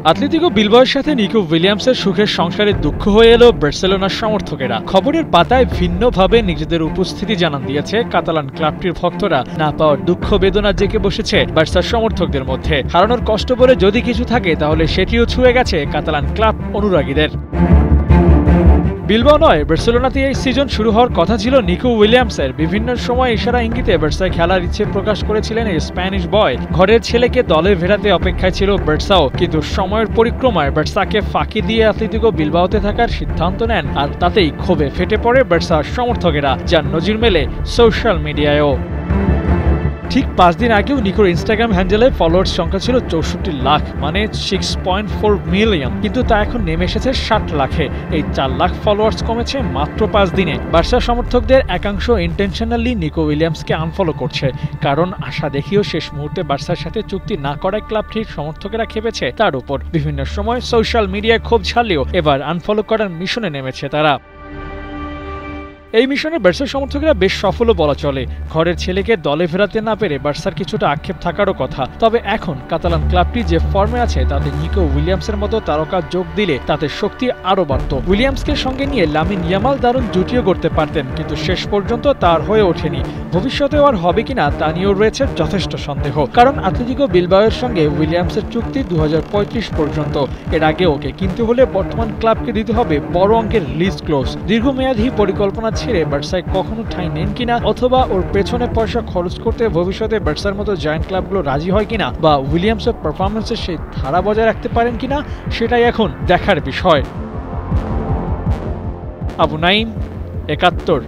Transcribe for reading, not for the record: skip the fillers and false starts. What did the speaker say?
Atletico বিলবাওয়ের সাথে নিকো উইলিয়ামসের সুখের সংসারে দুঃখ হয়ে এলো বার্সেলোনার সমর্থকেরা। খবরের পাতায় ভিন্নভাবে নিজেদের উপস্থিতি জানান দিয়েছে কাতালান ক্লাবটির ভক্তরা। না পাওয়ার দুঃখ বেদনা জেগে বসেছে বার্সার সমর্থকদের মধ্যে। হারানোর কষ্ট বলে যদি কিছু থাকে তাহলে সেটিও ছুঁয়ে গেছে কাতালান ক্লাব অনুরাগীদের। বিলবাও নয়, বার্সেলোনাতে এই সিজন শুরু হওয়ার কথা ছিল নিকো উইলিয়ামসের। বিভিন্ন সময় ইশারা ইঙ্গিতে বার্সায় খেলার ইচ্ছে প্রকাশ করেছিলেন এই স্প্যানিশ বয়। ঘরের ছেলেকে দলে ফেরাতে অপেক্ষায় ছিল বার্সাও, কিন্তু সময়ের পরিক্রমায় বার্সাকে ফাঁকি দিয়ে আতলেতিকো বিলবাওতে থাকার সিদ্ধান্ত নেন, আর তাতেই ক্ষোভে ফেটে পড়ে বার্সার সমর্থকেরা, যার নজির মেলে সোশ্যাল মিডিয়ায়ও। ঠিক 5 দিন আগেও নিকোর ইনস্টাগ্রাম হ্যান্ডেলে ফলোয়ার্স সংখ্যা ছিল 64 লাখ, মানে 6.4 মিলিয়ন, কিন্তু তা এখন নেমে এসেছে 60 লাখে। এই 4 লাখ ফলোয়ার্স কমেছে মাত্র 5 দিনে। বার্সা সমর্থকদের একাংশ ইন্টেনশনালি নিকো উইলিয়ামসকে আনফলো করছে, কারণ আশা দেখিও শেষ মুহূর্তে বার্সার সাথে চুক্তি না করায় ক্লাবটির সমর্থকেরা খেপেছে তার উপর। বিভিন্ন সময় সোশ্যাল মিডিয়ায় ক্ষোভ ছাড়লেও এবার আনফলো করার মিশনে নেমেছে তারা। এই মিশনে বার্সার সমর্থকেরা বেশ সফলও বলা চলে। ঘরের ছেলেকে দলে ফেরাতে না পেরে বার্সার কিছুটা আক্ষেপ থাকারও কথা। তবে এখন কাতালান ক্লাবটি যে ফর্মে আছে তাতে নিকো উইলিয়ামসের মতো তারকা যোগ দিলে তাতে শক্তি আরও বাড়ত। উইলিয়ামসকে সঙ্গে নিয়ে লামিন ইয়ামাল দারুণ জুটিও করতে পারতেন, কিন্তু শেষ পর্যন্ত তার হয়ে ওঠেনি। ভবিষ্যতেও আর হবে কিনা তা নিয়েও রয়েছে যথেষ্ট সন্দেহ, কারণ আতলেতিকো বিলবাওয়ের সঙ্গে উইলিয়ামসের চুক্তি 2035 পর্যন্ত। এর আগে ওকে কিনতে হলে বর্তমান ক্লাবকে দিতে হবে বড় অঙ্কের লিজ ক্লোজ। দীর্ঘমেয়াদী পরিকল্পনা ছেড়ে বার্সায় কখনো ঠাঁই নেন কিনা, অথবা ওর পেছনে পয়সা খরচ করতে ভবিষ্যতে বার্সার মতো জায়ান্ট ক্লাবগুলো রাজি হয় কিনা, বা উইলিয়ামসের পারফরম্যান্সের সেই ধারা বজায় রাখতে পারেন কিনা, সেটাই এখন দেখার বিষয়। আবু নাইম, ৭১।